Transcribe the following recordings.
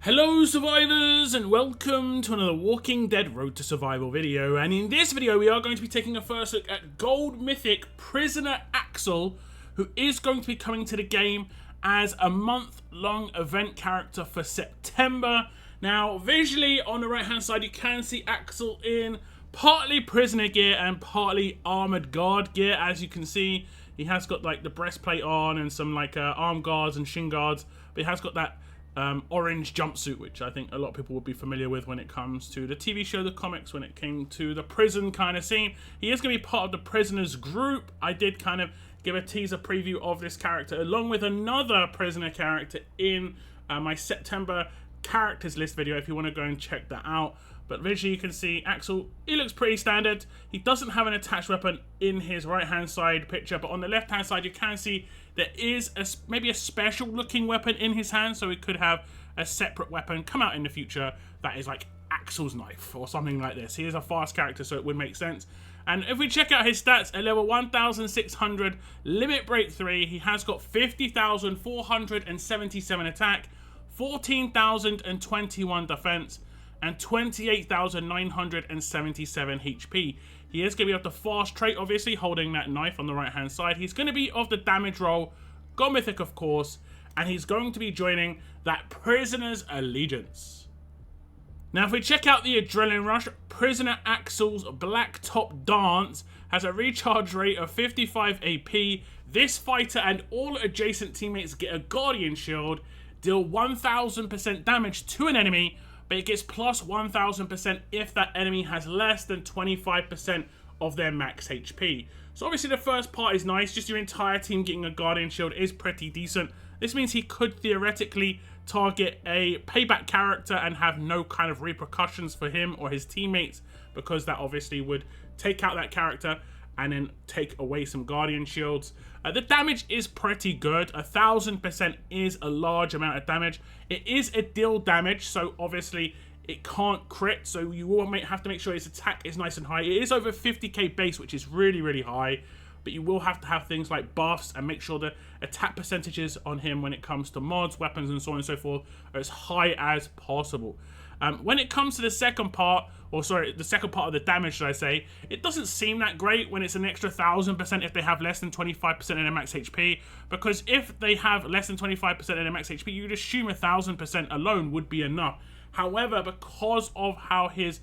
Hello survivors and welcome to another Walking Dead Road to Survival video, and in this video we are going to be taking a first look at Gold Mythic Prisoner Axel, who is going to be coming to the game as a month-long event character for September. Now visually on the right hand side you can see Axel in partly prisoner gear and partly armored guard gear. As you can see, he has got like the breastplate on and some like arm guards and shin guards, but he has got that orange jumpsuit, which I think a lot of people would be familiar with when it comes to the TV show, the comics, when it came to the prison kind of scene. He is going to be part of the prisoners group. I did kind of give a teaser preview of this character along with another prisoner character in my September characters list video if you want to go and check that out. But visually you can see Axel, he looks pretty standard. He doesn't have an attached weapon in his right hand side picture, but on the left hand side you can see there is maybe a special looking weapon in his hand, so he could have a separate weapon come out in the future that is like Axel's knife or something like this. He is a fast character, so it would make sense. And if we check out his stats, at level 1600, limit break 3, he has got 50,477 attack, 14,021 defense, and 28,977 HP. He is going to be of the fast trait, obviously, holding that knife on the right hand side. He's going to be of the damage roll, Gold Mythic of course, and he's going to be joining that Prisoner's Allegiance. Now if we check out the Adrenaline Rush, Prisoner Axel's Black Top Dance has a recharge rate of 55 AP. This fighter and all adjacent teammates get a Guardian Shield, deal 1000% damage to an enemy, but it gets plus 1000% if that enemy has less than 25% of their max HP. So obviously the first part is nice, just your entire team getting a Guardian Shield is pretty decent. This means he could theoretically target a payback character and have no kind of repercussions for him or his teammates, because that obviously would take out that character and then take away some Guardian Shields. The damage is pretty good. 1000% is a large amount of damage. It is a deal damage, so obviously it can't crit, so you will have to make sure his attack is nice and high. It is over 50k base, which is really, really high, but you will have to have things like buffs and make sure the attack percentages on him when it comes to mods, weapons, and so on and so forth are as high as possible. When it comes to the second part, or sorry, the second part of the damage, should I say, it doesn't seem that great when it's an extra 1000% if they have less than 25% in their max HP, because if they have less than 25% in their max HP, you'd assume 1000% alone would be enough. However, because of how his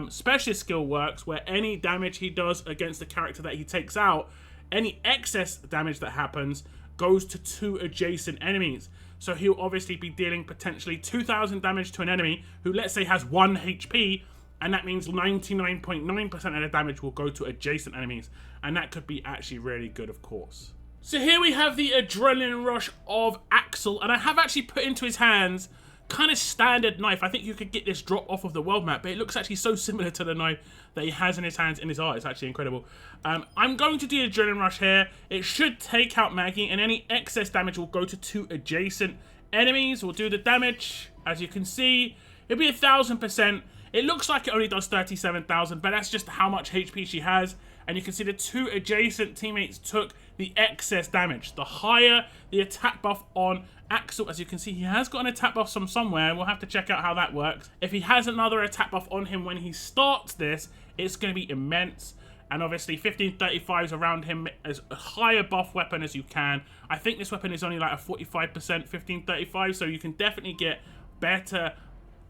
specialist skill works, where any damage he does against the character that he takes out, any excess damage that happens goes to 2 adjacent enemies. So he'll obviously be dealing potentially 2000 damage to an enemy who, let's say, has 1 HP, and that means 99.9% of the damage will go to adjacent enemies, and that could be actually really good, of course. So here we have the Adrenaline Rush of Axel, and I have actually put into his hands kind of standard knife. I think you could get this drop off of the world map, but it looks actually so similar to the knife that he has in his hands in his art. It's actually incredible. I'm going to do Adrenaline Rush here. It should take out Maggie, and any excess damage will go to 2 adjacent enemies. We'll do the damage. As you can see, it'll be 1000%. It looks like it only does 37,000, but that's just how much HP she has. And you can see the 2 adjacent teammates took the excess damage. The higher the attack buff on Axel, as you can see, he has got an attack buff from somewhere. We'll have to check out how that works. If he has another attack buff on him when he starts this, it's going to be immense. And obviously 1535s around him as a higher buff weapon as you can. I think this weapon is only like a 45% 1535, so you can definitely get better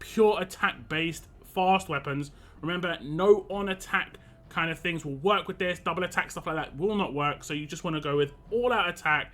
pure attack based fast weapons. Remember, no on attack kind of things will work with this. Double attack, stuff like that will not work, so you just want to go with all out attack,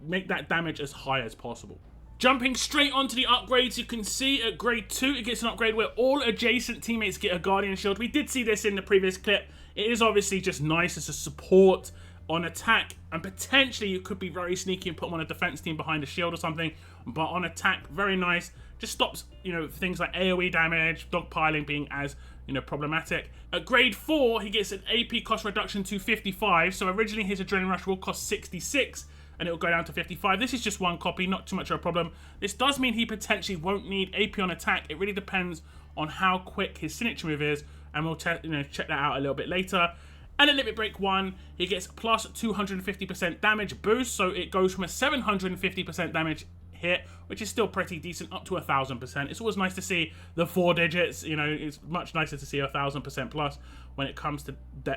make that damage as high as possible. Jumping straight onto the upgrades, you can see at grade 2 it gets an upgrade where all adjacent teammates get a Guardian Shield. We did see this in the previous clip. It is obviously just nice as a support on attack, and potentially you could be very sneaky and put them on a defense team behind a shield or something, but on attack, very nice. Just stops, you know, things like AoE damage, dogpiling being as, you know, problematic. At grade 4, he gets an AP cost reduction to 55, so originally his Adrenaline Rush will cost 66, and it will go down to 55. This is just one copy, not too much of a problem. This does mean he potentially won't need AP on attack. It really depends on how quick his signature move is, and we'll check that out a little bit later. And at Limit Break 1, he gets plus 250% damage boost, so it goes from a 750% damage hit, which is still pretty decent, up to 1,000%. It's always nice to see the 4 digits. You know, it's much nicer to see 1,000% plus when it comes to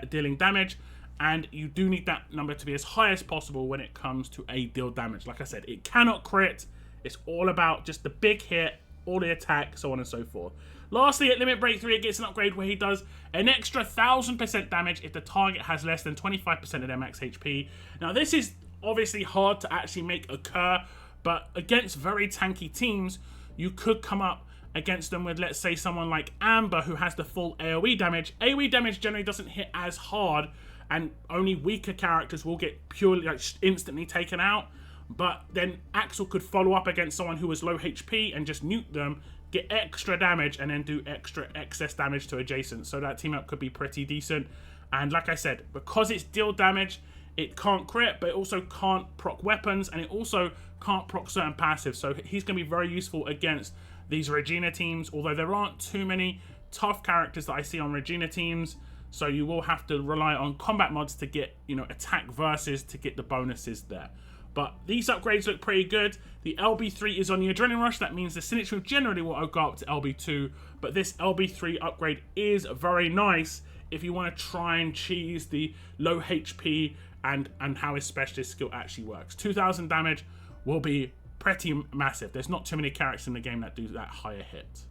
dealing damage. And you do need that number to be as high as possible when it comes to a deal damage. Like I said, it cannot crit. It's all about just the big hit, all the attack, so on and so forth. Lastly, at Limit Break 3, it gets an upgrade where he does an extra 1,000% damage if the target has less than 25% of their max HP. Now, this is obviously hard to actually make occur, but against very tanky teams, you could come up against them with, let's say, someone like Amber, who has the full AoE damage. AoE damage generally doesn't hit as hard, and only weaker characters will get purely, like, instantly taken out. But then Axel could follow up against someone who was low HP and just nuke them, get extra damage, and then do extra excess damage to adjacent. So that team up could be pretty decent. And like I said, because it's deal damage, it can't crit, but it also can't proc weapons, and it also can't proc certain passives. So he's going to be very useful against these Regina teams, although there aren't too many tough characters that I see on Regina teams. So you will have to rely on combat mods to get, you know, attack versus to get the bonuses there. But these upgrades look pretty good. The LB3 is on the Adrenaline Rush. That means the signature move generally will go up to LB2. But this LB3 upgrade is very nice if you want to try and cheese the low HP and how his specialist skill actually works. 2,000 damage will be pretty massive. There's not too many characters in the game that do that higher hit.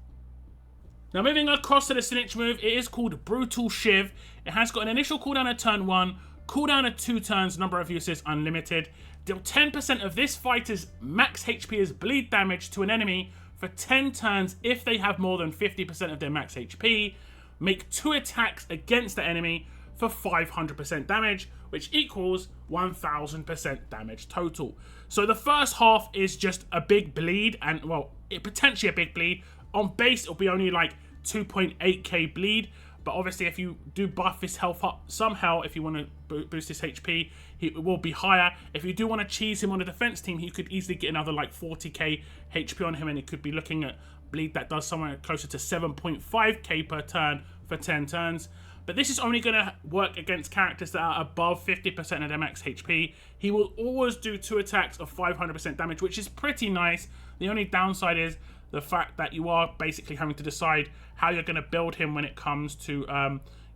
Now, moving across to the signature move, it is called Brutal Shiv. It has got an initial cooldown at turn 1, cooldown at 2 turns, number of uses unlimited. Deal 10% of this fighter's max HP as bleed damage to an enemy for 10 turns if they have more than 50% of their max HP. Make 2 attacks against the enemy for 500% damage, which equals 1,000% damage total. So the first half is just a big bleed, and, well, potentially a big bleed. On base, it'll be only like 2.8k bleed. But obviously, if you do buff his health up somehow, if you want to boost his HP, it will be higher. If you do want to cheese him on a defense team, he could easily get another like 40k HP on him, and it could be looking at bleed that does somewhere closer to 7.5k per turn for 10 turns. But this is only going to work against characters that are above 50% of their max HP. He will always do 2 attacks of 500% damage, which is pretty nice. The only downside is the fact that you are basically having to decide how you're going to build him when it comes to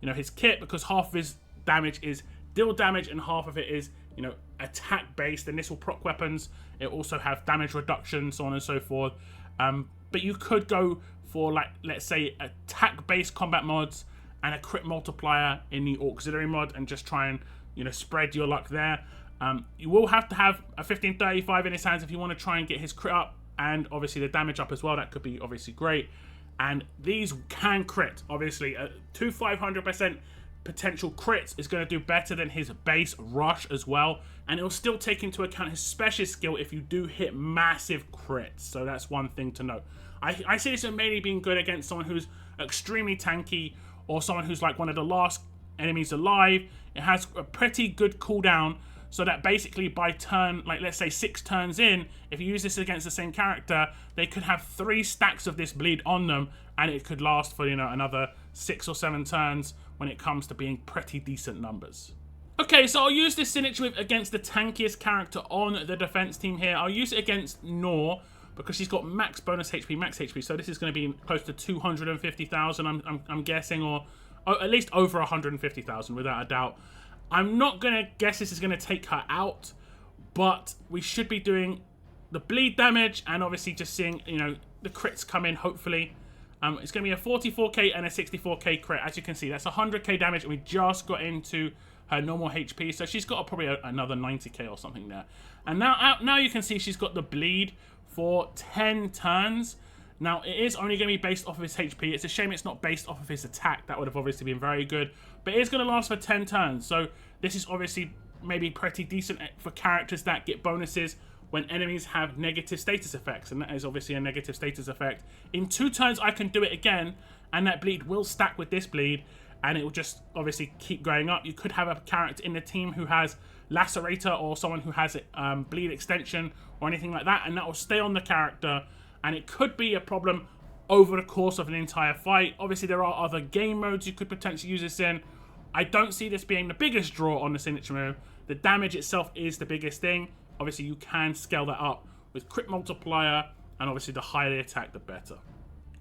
you know, his kit, because half of his damage is deal damage and half of it is, you know, attack based, and this will proc weapons. It also have damage reduction, so on and so forth. But you could go for, like, let's say, attack based combat mods and a crit multiplier in the auxiliary mod, and just try and, you know, spread your luck there. You will have to have a 1535 in his hands if you want to try and get his crit up, and obviously the damage up as well. That could be obviously great. And these can crit, obviously. 2 500% potential crits is going to do better than his base rush as well. And it will still take into account his specialist skill if you do hit massive crits. So that's one thing to note. I see this as mainly being good against someone who's extremely tanky, or someone who's like one of the last enemies alive. It has a pretty good cooldown, so that basically by turn, like let's say 6 turns in, if you use this against the same character, they could have 3 stacks of this bleed on them, and it could last for, you know, another 6 or 7 turns when it comes to being pretty decent numbers. Okay, so I'll use this signature move against the tankiest character on the defense team here. I'll use it against Nor, because she's got max bonus HP, max HP, so this is going to be close to 250,000, I'm guessing, or at least over 150,000 without a doubt. I'm not going to guess this is going to take her out, but we should be doing the bleed damage and obviously just seeing, you know, the crits come in, hopefully. It's going to be a 44k and a 64k crit. As you can see, that's 100k damage, and we just got into her normal HP, so she's got probably another 90k or something there. And now you can see she's got the bleed for 10 turns. Now, it is only going to be based off of his HP. It's a shame it's not based off of his attack. That would have obviously been very good. But it is going to last for 10 turns. So this is obviously maybe pretty decent for characters that get bonuses when enemies have negative status effects. And that is obviously a negative status effect. In 2 turns, I can do it again. And that bleed will stack with this bleed. And it will just obviously keep going up. You could have a character in the team who has Lacerator, or someone who has bleed extension or anything like that. And that will stay on the character. And it could be a problem over the course of an entire fight. Obviously, there are other game modes you could potentially use this in. I don't see this being the biggest draw on the signature move. The damage itself is the biggest thing. Obviously, you can scale that up with crit multiplier, and obviously the higher the attack, the better.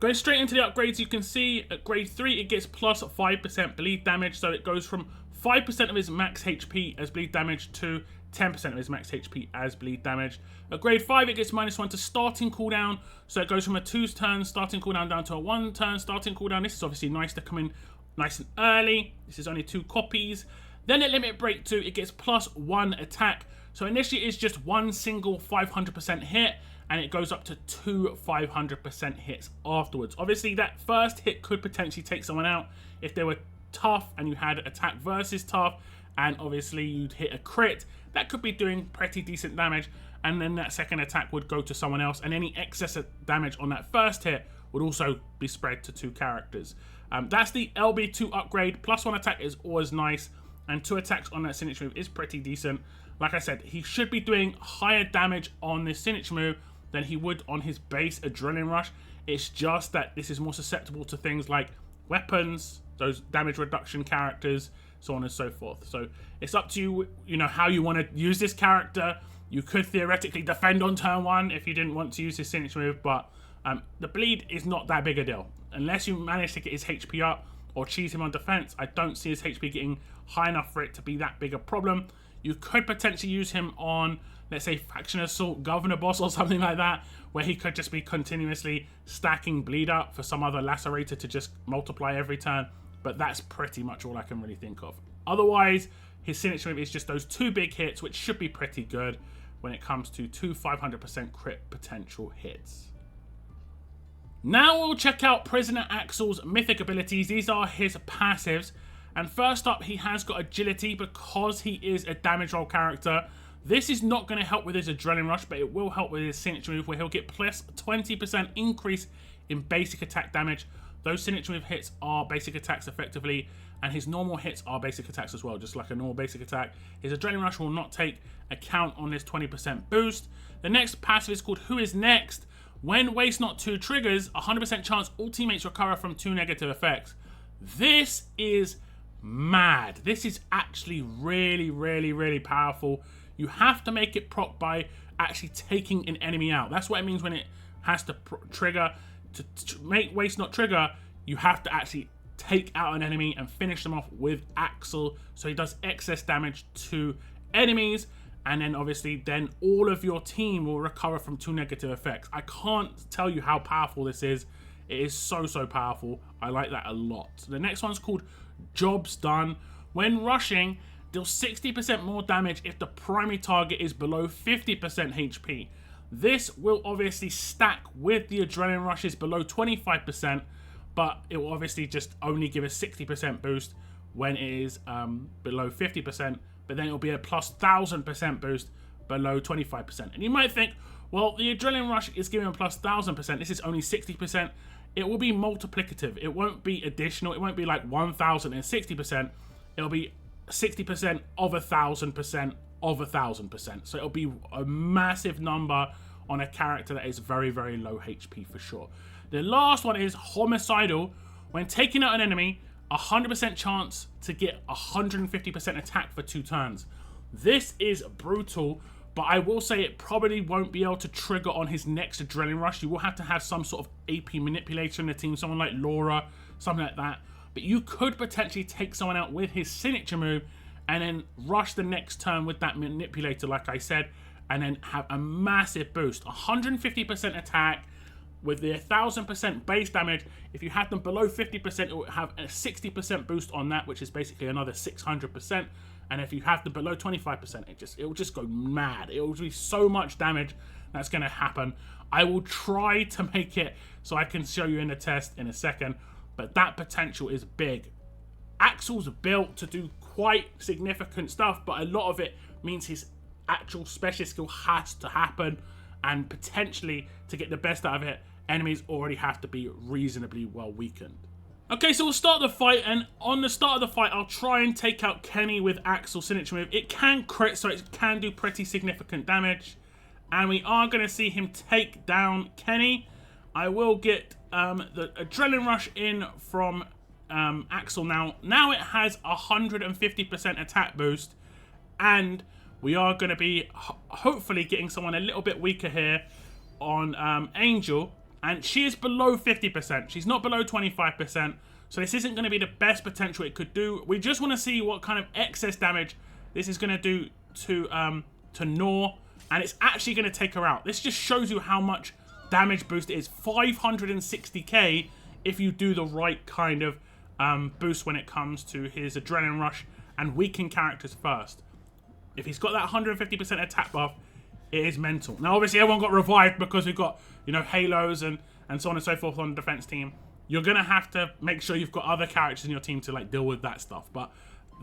Going straight into the upgrades, you can see at grade 3 it gets plus 5% bleed damage, so it goes from 5% of his max HP as bleed damage to 10% of his max HP as bleed damage. At grade 5 it gets -1 to starting cooldown, so it goes from a 2-turn starting cooldown down to a 1-turn starting cooldown. This is obviously nice to come in nice and early. This is only 2 copies. Then at limit break 2 it gets +1 attack, so initially it's just one single 500% hit, and it goes up to 2 500% hits afterwards. Obviously that first hit could potentially take someone out if they were tough and you had attack versus tough, and obviously you'd hit a crit. That could be doing pretty decent damage, and then that second attack would go to someone else, and any excess damage on that first hit would also be spread to 2 characters. That's the LB2 upgrade. +1 attack is always nice, and 2 attacks on that signature move is pretty decent. Like I said, he should be doing higher damage on this signature move than he would on his base Adrenaline Rush. It's just that this is more susceptible to things like weapons, those damage reduction characters, so on and so forth. So it's up to you, you know, how you want to use this character. You could theoretically defend on turn 1 if you didn't want to use his signature move, but the bleed is not that big a deal. Unless you manage to get his HP up or cheese him on defense, I don't see his HP getting high enough for it to be that big a problem. You could potentially use him on, let's say, Faction Assault Governor Boss or something like that, where he could just be continuously stacking bleed up for some other lacerator to just multiply every turn, but that's pretty much all I can really think of. Otherwise, his signature move is just those 2 big hits, which should be pretty good when it comes to 2 500% crit potential hits. Now we'll check out Prisoner Axel's mythic abilities. These are his passives. And first up, he has got agility because he is a damage roll character. This is not going to help with his Adrenaline Rush, but it will help with his signature move, where he'll get plus 20% increase in basic attack damage. Those signature move hits are basic attacks effectively, and his normal hits are basic attacks as well, just like a normal basic attack. His Adrenaline Rush will not take account on this 20% boost. The next passive is called Who Is Next? When Waste Not 2 triggers, 100% chance all teammates recover from 2 negative effects. This is mad. This is actually really powerful. You have to make it proc by actually taking an enemy out. That's what it means when it has to trigger. To make Waste Not trigger, you have to actually take out an enemy and finish them off with Axel, so he does excess damage to enemies, and then obviously then all of your team will recover from 2 negative effects. I can't tell you how powerful this is. It is so powerful. I like that a lot. The next one's called Job's Done. When rushing, deal 60% more damage if the primary target is below 50% HP. This will obviously stack with the Adrenaline Rushes below 25%, but it will obviously just only give a 60% boost when it is below 50%, but then it will be a plus 1000% boost below 25%. And you might think, well, the Adrenaline Rush is giving a plus 1000%, this is only 60%. It will be multiplicative. It won't be additional. It won't be like 1060%. It'll be 60% of 1000% of 1000%. So it'll be a massive number on a character that is very low HP for sure. The last one is Homicidal. When taking out an enemy, 100% chance to get 150% attack for 2 turns. This is brutal, but I will say it probably won't be able to trigger on his next Adrenaline Rush. You will have to have some sort of AP manipulator in the team, someone like Laura, something like that. But you could potentially take someone out with his signature move and then rush the next turn with that manipulator, like I said, and then have a massive boost. 150% attack with the 1000% base damage. If you have them below 50%, it will have a 60% boost on that, which is basically another 600%. And if you have them below 25%, it will just go mad. It will be so much damage that's going to happen. I will try to make it so I can show you in the test in a second, but that potential is big. Axel's built to do quite significant stuff, but a lot of it means his actual special skill has to happen, and potentially to get the best out of it, enemies already have to be reasonably well weakened. Okay, so we'll start the fight, and on the start of the fight, I'll try and take out Kenny with Axel's signature move. It can crit, so it can do pretty significant damage, and we are going to see him take down Kenny. I will get the Adrenaline Rush in from Axel now. Now it has 150% attack boost, and we are going to be hopefully getting someone a little bit weaker here on Angel. And she is below 50%. She's not below 25%. So this isn't going to be the best potential it could do. We just want to see what kind of excess damage this is going to do to Nor. And it's actually going to take her out. This just shows you how much damage boost it is. 560k if you do the right kind of boost when it comes to his Adrenaline Rush and weaken characters first. If he's got that 150% attack buff, it is mental. Now, obviously, everyone got revived because we've got, you know, Halos and so on and so forth on the defense team. You're going to have to make sure you've got other characters in your team to, like, deal with that stuff. But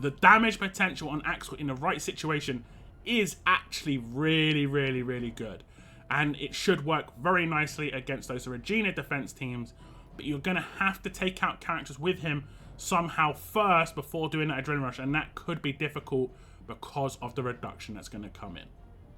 the damage potential on Axel in the right situation is actually really, really, really good. And it should work very nicely against those Regina defense teams. But you're going to have to take out characters with him somehow first before doing that Adrenaline Rush. And that could be difficult because of the reduction that's going to come in.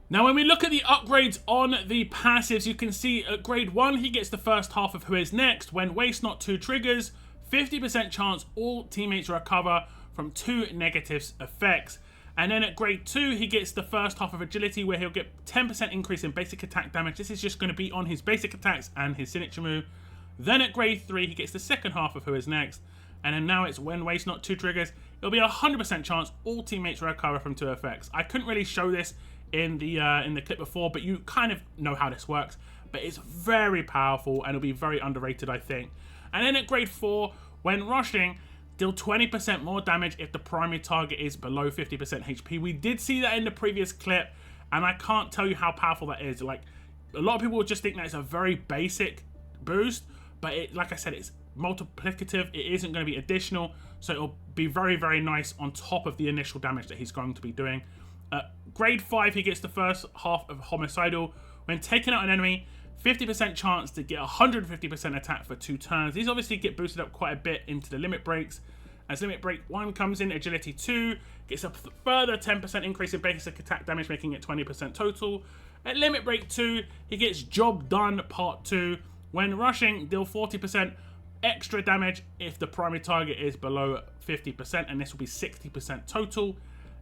Now, when we look at the upgrades on the passives, you can see at grade 1, he gets the first half of Who Is Next. When Waste Not 2 triggers, 50% chance all teammates recover from 2 negative effects. And then at grade 2, he gets the first half of Agility, where he'll get 10% increase in basic attack damage. This is just going to be on his basic attacks and his signature move. Then at grade 3, he gets the second half of Who Is Next. And then now it's when Waste Not 2 triggers, it'll be a 100% chance all teammates recover from 2 effects. I couldn't really show this in the clip before, but you kind of know how this works. But it's very powerful and it'll be very underrated, I think. And then at grade 4, when rushing, deal 20% more damage if the primary target is below 50% HP. We did see that in the previous clip, and I can't tell you how powerful that is. Like, a lot of people would just think that it's a very basic boost, but it, like I said, it's multiplicative. It isn't going to be additional, so it'll be very, very nice on top of the initial damage that he's going to be doing. Grade 5, he gets the first half of Homicidal. When taking out an enemy, 50% chance to get 150% attack for 2 turns. These obviously get boosted up quite a bit into the limit breaks. As limit break 1 comes in, Agility 2 gets a further 10% increase in basic attack damage, making it 20% total. At limit break 2, he gets Job Done Part 2. When rushing, deal 40% extra damage if the primary target is below 50%, and this will be 60% total.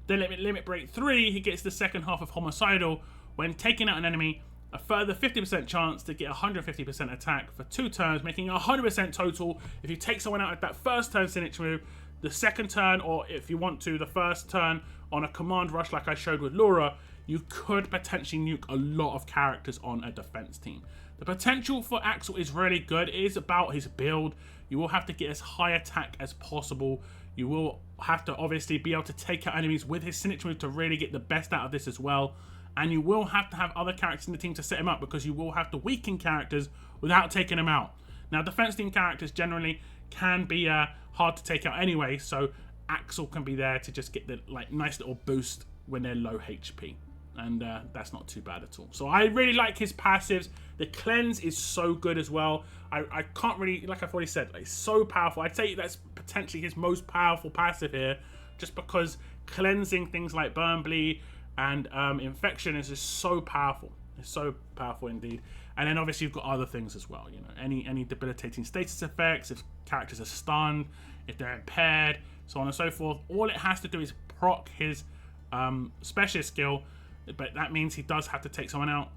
Then limit break 3, he gets the second half of Homicidal. When taking out an enemy, a further 50% chance to get 150% attack for 2 turns, making 100% total. If you take someone out at that first turn signature move, the second turn, or if you want to, the first turn on a command rush like I showed with Laura, you could potentially nuke a lot of characters on a defense team. The potential for Axel is really good. It is about his build. You will have to get as high attack as possible. You will have to obviously be able to take out enemies with his signature move to really get the best out of this as well. And you will have to have other characters in the team to set him up, because you will have to weaken characters without taking them out. Now, defense team characters generally can be hard to take out anyway, so Axel can be there to just get the nice little boost when they're low HP. And that's not too bad at all. So I really like his passives. The cleanse is so good as well. I can't really, like I've already said, it's so powerful. I'd say that's potentially his most powerful passive here, just because cleansing things like Burn, Bleed, and Infection is just so powerful. It's so powerful indeed. And then obviously you've got other things as well. You know, any debilitating status effects, if characters are stunned, if they're impaired, so on and so forth. All it has to do is proc his specialist skill. But that means he does have to take someone out.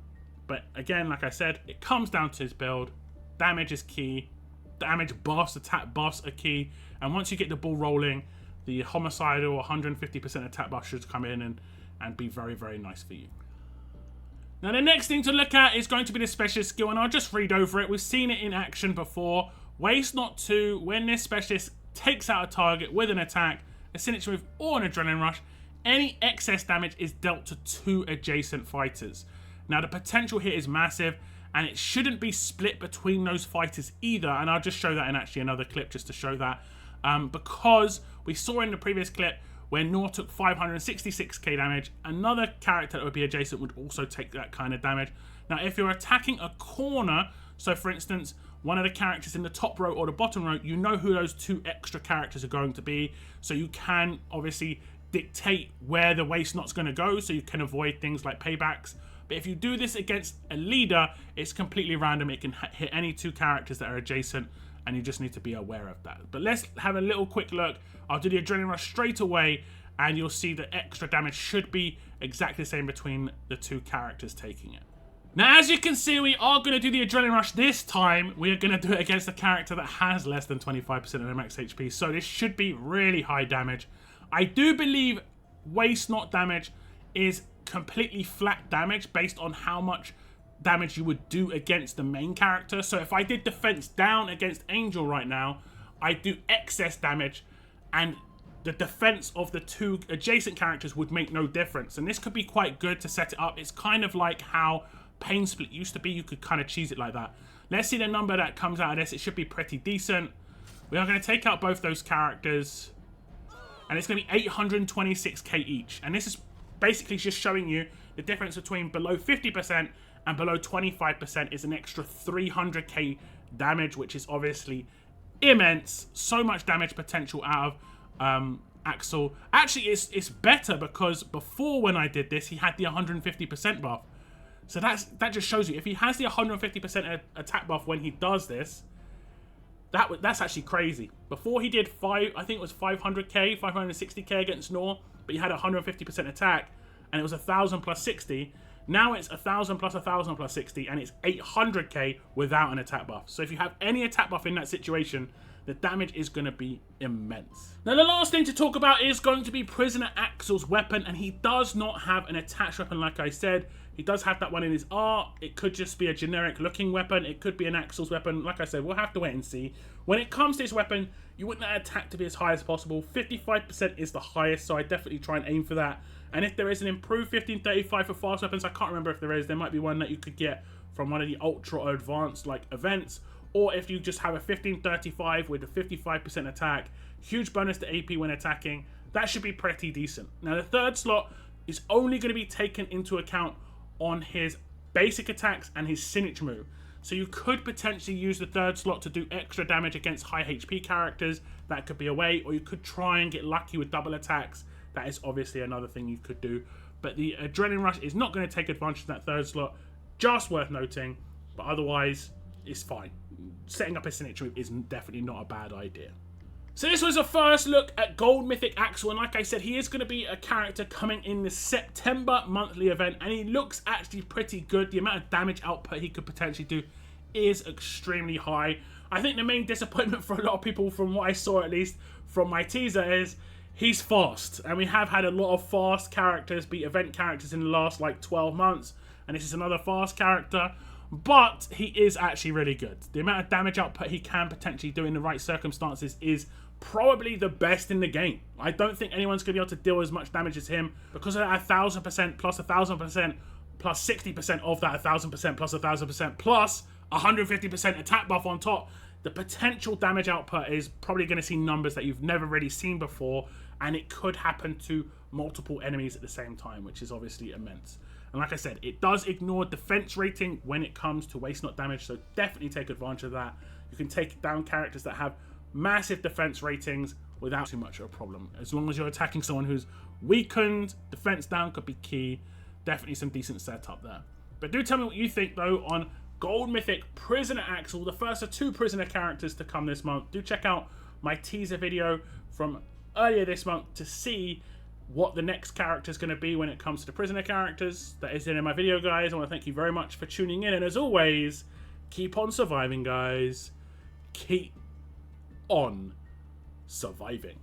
But again, like I said, it comes down to his build. Damage is key. Damage buffs, attack buffs are key. And once you get the ball rolling, the Homicidal 150% attack buff should come in and be very, very nice for you. Now, the next thing to look at is going to be the specialist skill, and I'll just read over it. We've seen it in action before. Waste Not 2, when this specialist takes out a target with an attack, a signature move, or an adrenaline rush, any excess damage is dealt to 2 adjacent fighters. Now, the potential here is massive, and it shouldn't be split between those fighters either. And I'll just show that in actually another clip just to show that. Because we saw in the previous clip where Nor took 566k damage, another character that would be adjacent would also take that kind of damage. Now, if you're attacking a corner, so for instance, one of the characters in the top row or the bottom row, you know who those 2 extra characters are going to be. So you can obviously dictate where the waste not's going to go, so you can avoid things like paybacks. But if you do this against a leader, it's completely random. It can hit any 2 characters that are adjacent, and you just need to be aware of that. But let's have a little quick look. I'll do the adrenaline rush straight away, and you'll see the extra damage should be exactly the same between the two characters taking it. Now, as you can see, we are going to do the Adrenaline Rush this time. We are going to do it against a character that has less than 25% of their max HP, so this should be really high damage. I do believe Waste Not damage is completely flat damage based on how much damage you would do against the main character. So if I did defense down against Angel right now, I do excess damage, and the defense of the two adjacent characters would make no difference. And this could be quite good to set it up. It's kind of like how Pain Split used to be. You could kind of cheese it like that. Let's see the number that comes out of this. It should be pretty decent. We are going to take out both those characters, and it's going to be 826k each. And this is basically just showing you the difference between below 50% and below 25% is an extra 300k damage, which is obviously immense. So much damage potential out of Axel. Actually, it's better because before, when I did this, he had the 150% buff. So that just shows you, if he has the 150% attack buff when he does this, that's actually crazy. Before he did I think it was 500k, 560k against Nor, but he had 150% attack, and it was 1,000 plus 60. Now it's 1,000 plus 1,000 plus 60, and it's 800k without an attack buff. So if you have any attack buff in that situation, the damage is going to be immense. Now, the last thing to talk about is going to be Prisoner Axel's weapon, and he does not have an attached weapon, like I said. He does have that one in his art. It could just be a generic looking weapon. It could be an Axel's weapon. Like I said, we'll have to wait and see. When it comes to his weapon, you want that attack to be as high as possible. 55% is the highest, so I definitely try and aim for that. And if there is an improved 1535 for fast weapons, I can't remember if there is. There might be one that you could get from one of the ultra advanced like events. Or if you just have a 1535 with a 55% attack, huge bonus to AP when attacking, that should be pretty decent. Now, the third slot is only going to be taken into account on his basic attacks and his signature move. So you could potentially use the third slot to do extra damage against high HP characters. That could be a way. Or you could try and get lucky with double attacks. That is obviously another thing you could do. But the Adrenaline Rush is not going to take advantage of that third slot. Just worth noting. But otherwise, it's fine. Setting up a signature move is definitely not a bad idea. So this was a first look at Gold Mythic Axel, and like I said, he is going to be a character coming in the September monthly event, and he looks actually pretty good. The amount of damage output he could potentially do is extremely high. I think the main disappointment for a lot of people, from what I saw at least from my teaser, is he's fast, and we have had a lot of fast characters be event characters in the last like 12 months, and this is another fast character. But he is actually really good. The amount of damage output he can potentially do in the right circumstances is probably the best in the game. I don't think anyone's going to be able to deal as much damage as him because of that 1,000% plus 1,000% plus 60% of that 1,000% plus 1,000% plus 150% attack buff on top. The potential damage output is probably going to see numbers that you've never really seen before, and it could happen to multiple enemies at the same time, which is obviously immense. And like I said, it does ignore defense rating when it comes to waste not damage, so definitely take advantage of that. You can take down characters that have massive defense ratings without too much of a problem. As long as you're attacking someone who's weakened, defense down could be key. Definitely some decent setup there. But do tell me what you think, though, on Gold Mythic Prisoner Axel, the first of 2 prisoner characters to come this month. Do check out my teaser video from earlier this month to see what the next character is going to be when it comes to the prisoner characters. That is it in my video, guys. I want to thank you very much for tuning in, and as always, keep on surviving, guys. Keep on surviving.